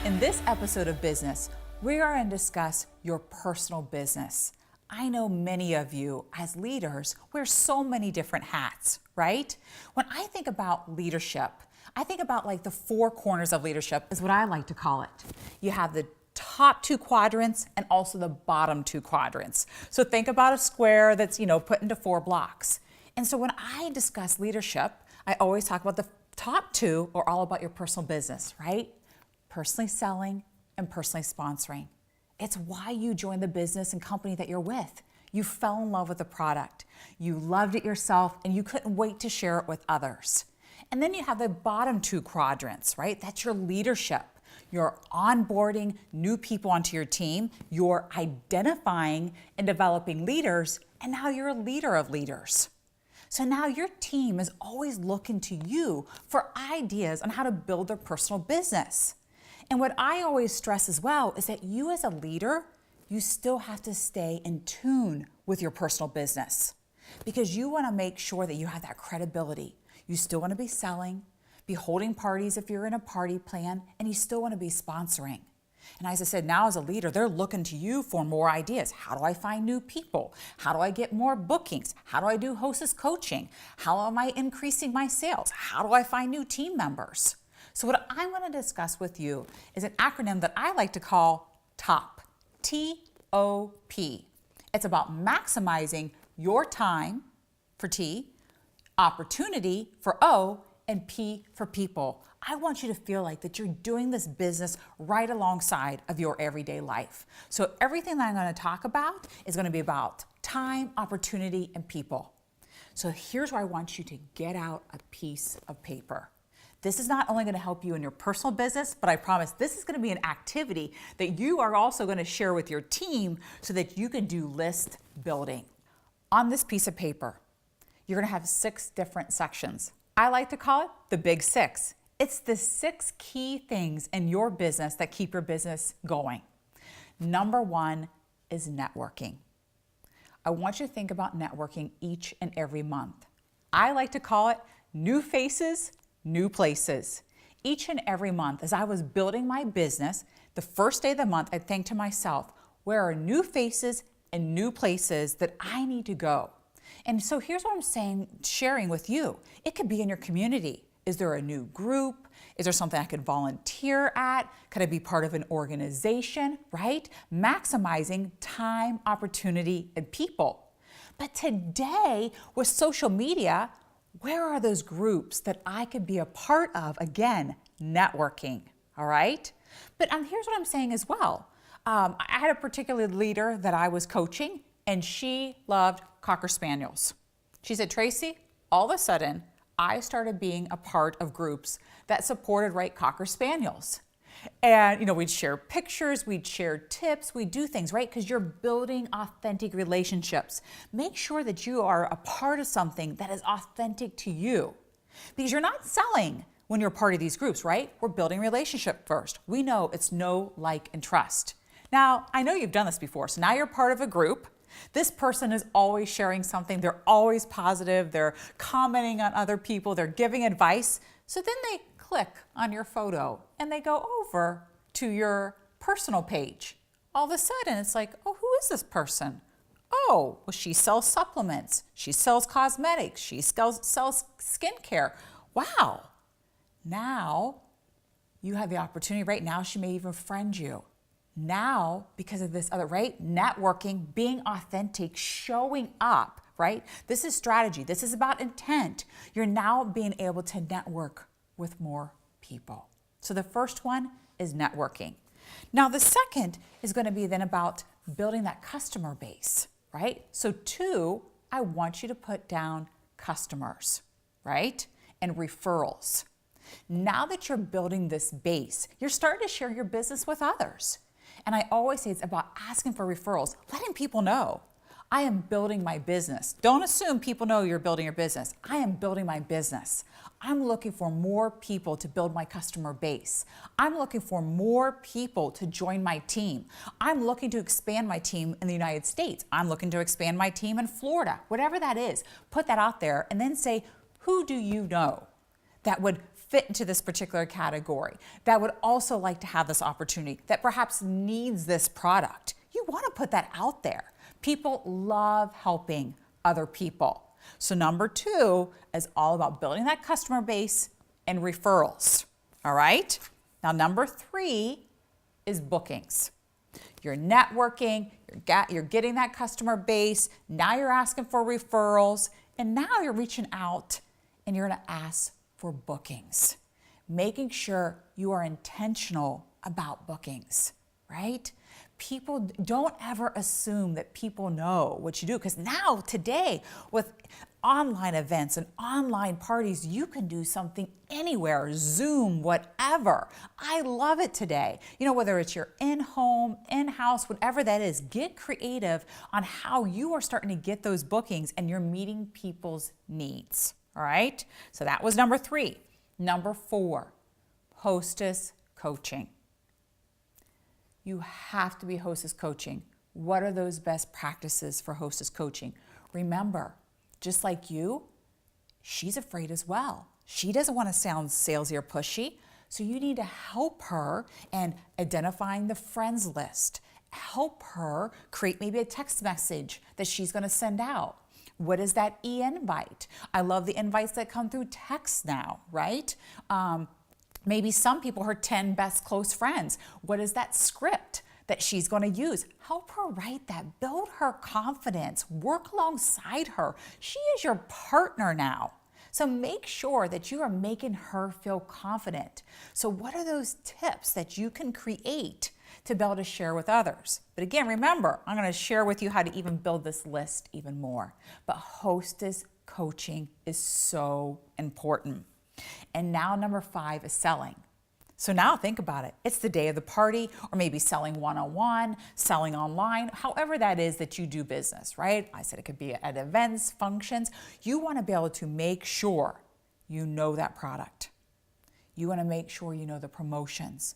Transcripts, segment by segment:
In this episode of Business, we are going to discuss your personal business. I know many of you as leaders wear so many different hats, right? When I think about leadership, I think about like the four corners of leadership is what I like to call it. You have the top two quadrants and also the bottom two quadrants. So think about a square that's, put into four blocks. And so when I discuss leadership, I always talk about the top two are all about your personal business, right? Personally selling and personally sponsoring. It's why you joined the business and company that you're with. You fell in love with the product. You loved it yourself and you couldn't wait to share it with others. And then you have the bottom two quadrants, right? That's your leadership. You're onboarding new people onto your team. You're identifying and developing leaders. And now you're a leader of leaders. So now your team is always looking to you for ideas on how to build their personal business. And what I always stress as well is that you as a leader, you still have to stay in tune with your personal business because you want to make sure that you have that credibility. You still want to be selling, be holding parties if you're in a party plan, and you still want to be sponsoring. And as I said, now as a leader, they're looking to you for more ideas. How do I find new people? How do I get more bookings? How do I do hostess coaching? How am I increasing my sales? How do I find new team members? So what I want to discuss with you is an acronym that I like to call TOP, T-O-P. It's about maximizing your time for T, opportunity for O, and P for people. I want you to feel like that you're doing this business right alongside of your everyday life. So everything that I'm going to talk about is going to be about time, opportunity, and people. So here's where I want you to get out a piece of paper. This is not only going to help you in your personal business, but I promise this is going to be an activity that you are also going to share with your team so that you can do list building. On this piece of paper, you're going to have 6 different sections. I like to call it the Big 6. It's the 6 key things in your business that keep your business going. Number 1 is networking. I want you to think about networking each and every month. I like to call it new faces, new places. Each and every month, as I was building my business, the first day of the month, I think to myself, where are new faces and new places that I need to go? And so here's what I'm sharing with you. It could be in your community. Is there a new group? Is there something I could volunteer at? Could I be part of an organization, right? Maximizing time, opportunity, and people. But today, with social media, where are those groups that I could be a part of? Again, networking, all right? But here's what I'm saying as well. I had a particular leader that I was coaching, and she loved Cocker Spaniels. She said, Tracy, all of a sudden, I started being a part of groups that supported Cocker Spaniels. And, we'd share pictures, we'd share tips, we'd do things, right? Because you're building authentic relationships. Make sure that you are a part of something that is authentic to you. Because you're not selling when you're part of these groups, right? We're building relationship first. We know it's know, like, and trust. Now, I know you've done this before, so now you're part of a group. This person is always sharing something. They're always positive. They're commenting on other people. They're giving advice. So then they click on your photo and they go over to your personal page. All of a sudden, it's like, oh, who is this person? Oh, well, she sells supplements. She sells cosmetics. She sells skincare. Wow. Now you have the opportunity. Right now, she may even friend you. Now, because of this other, right? Networking, being authentic, showing up, right? This is strategy. This is about intent. You're now being able to network with more people. So the first one is networking. Now, the second is going to be then about building that customer base, right? So 2, I want you to put down customers, right? And referrals. Now that you're building this base, you're starting to share your business with others. And I always say it's about asking for referrals, letting people know. I am building my business. Don't assume people know you're building your business. I am building my business. I'm looking for more people to build my customer base. I'm looking for more people to join my team. I'm looking to expand my team in the United States. I'm looking to expand my team in Florida. Whatever that is, put that out there and then say, who do you know that would fit into this particular category, that would also like to have this opportunity, that perhaps needs this product. You want to put that out there. People love helping other people. So number 2 is all about building that customer base and referrals. All right? Now number 3 is bookings. You're networking, you're getting that customer base, now you're asking for referrals, and now you're reaching out and you're gonna ask for bookings. Making sure you are intentional about bookings, right? People don't ever assume that people know what you do, because now today with online events and online parties, you can do something anywhere, Zoom, whatever. I love it today. You know, whether it's your in-home, in-house, whatever that is, get creative on how you are starting to get those bookings and you're meeting people's needs, all right? So that was number 3. Number 4, hostess coaching. You have to be hostess coaching. What are those best practices for hostess coaching? Remember, just like you, she's afraid as well. She doesn't want to sound salesy or pushy, so you need to help her in identifying the friends list. Help her create maybe a text message that she's going to send out. What is that e-invite? I love the invites that come through text now, right? Maybe some people, her 10 best close friends. What is that script that she's going to use? Help her write that. Build her confidence. Work alongside her. She is your partner now. So make sure that you are making her feel confident. So what are those tips that you can create to be able to share with others? But again, remember, I'm going to share with you how to even build this list even more. But hostess coaching is so important. And now number 5 is selling. So now think about it. It's the day of the party, or maybe selling one-on-one, selling online, however that is that you do business, right? I said it could be at events, functions. You want to be able to make sure you know that product. You want to make sure you know the promotions,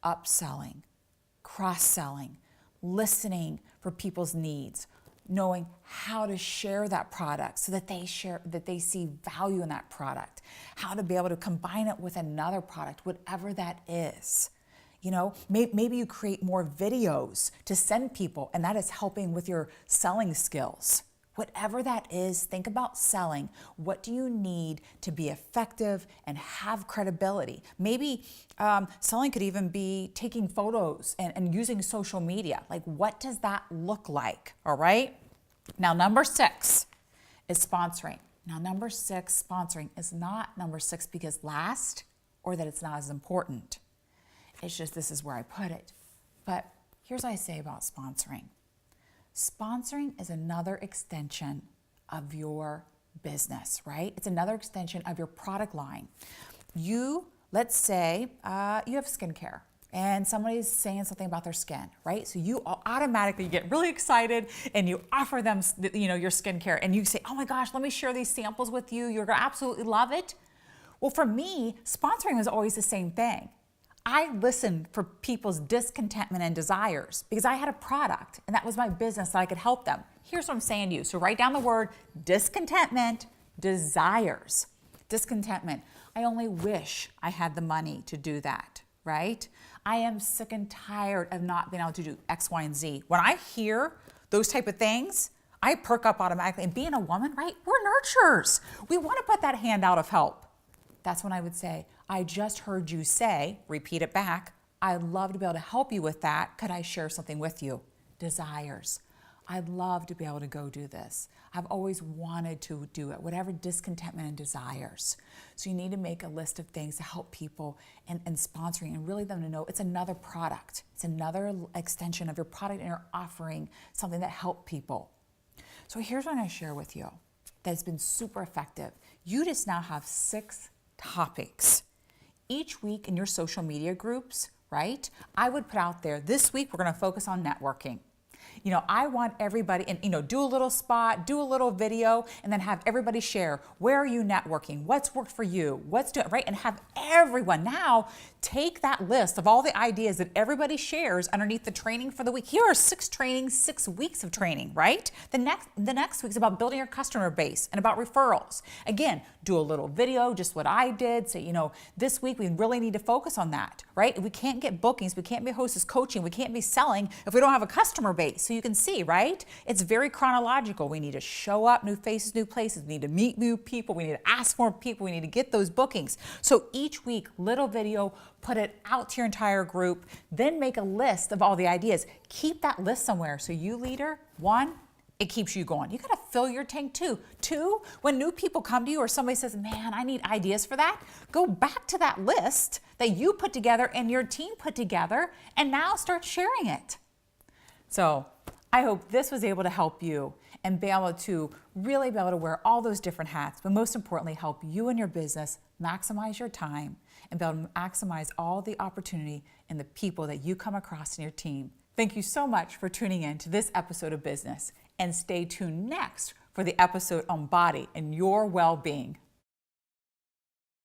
upselling, cross-selling, listening for people's needs, knowing how to share that product so that they see value in that product, how to be able to combine it with another product, whatever that is. You know, maybe you create more videos to send people, and that is helping with your selling skills. Whatever that is, think about selling. What do you need to be effective and have credibility? Maybe selling could even be taking photos and using social media. Like, what does that look like? All right? Now, number 6 is sponsoring. Now, number 6, sponsoring, is not number 6 because last or that it's not as important. It's just this is where I put it. But here's what I say about sponsoring. Sponsoring is another extension of your business, right? It's another extension of your product line. Let's say you have skincare and somebody's saying something about their skin, right? So you automatically get really excited and you offer them, your skincare, and you say, oh my gosh, let me share these samples with you. You're gonna absolutely love it. Well, for me, sponsoring was always the same thing. I listened for people's discontentment and desires because I had a product and that was my business that I could help them. Here's what I'm saying to you. So write down the word discontentment, desires. Discontentment. I only wish I had the money to do that, right? I am sick and tired of not being able to do X, Y, and Z. When I hear those type of things, I perk up automatically. And being a woman, right? We're nurturers. We want to put that hand out of help. That's when I would say, I just heard you say, repeat it back, I'd love to be able to help you with that. Could I share something with you? Desires. I'd love to be able to go do this. I've always wanted to do it, whatever discontentment and desires. So you need to make a list of things to help people and sponsoring and really them to know it's another product. It's another extension of your product and you're offering something that helps people. So here's what I'm going to share with you that's been super effective. You just now have 6 topics. Each week in your social media groups, right? I would put out there, this week we're going to focus on networking. I want everybody, and do a little spot, do a little video, and then have everybody share, where are you networking? What's worked for you? What's doing, right? And have everyone now take that list of all the ideas that everybody shares underneath the training for the week. Here are 6 trainings, 6 weeks of training, right? The next week's about building your customer base and about referrals. Again, do a little video, just what I did. Say, this week we really need to focus on that, right? We can't get bookings, we can't be hostess coaching, we can't be selling if we don't have a customer base. So you can see, right? It's very chronological. We need to show up, new faces, new places. We need to meet new people. We need to ask more people. We need to get those bookings. So each week, little video, put it out to your entire group, then make a list of all the ideas. Keep that list somewhere. So you leader, 1, it keeps you going. You got to fill your tank too. 2, when new people come to you or somebody says, man, I need ideas for that, go back to that list that you put together and your team put together and now start sharing it. So I hope this was able to help you and be able to really be able to wear all those different hats, but most importantly, help you and your business maximize your time and be able to maximize all the opportunity and the people that you come across in your team. Thank you so much for tuning in to this episode of Business, and stay tuned next for the episode on body and your well-being.